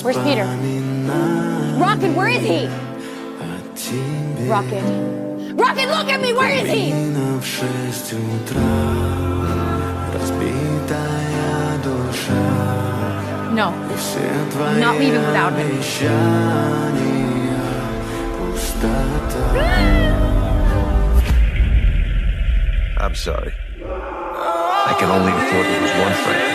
Where's Peter? Rocket, where is he? Rocket. Rocket, look at me! Where is he? No. I'm not leaving without him. I'm sorry. I can only afford to lose one friend.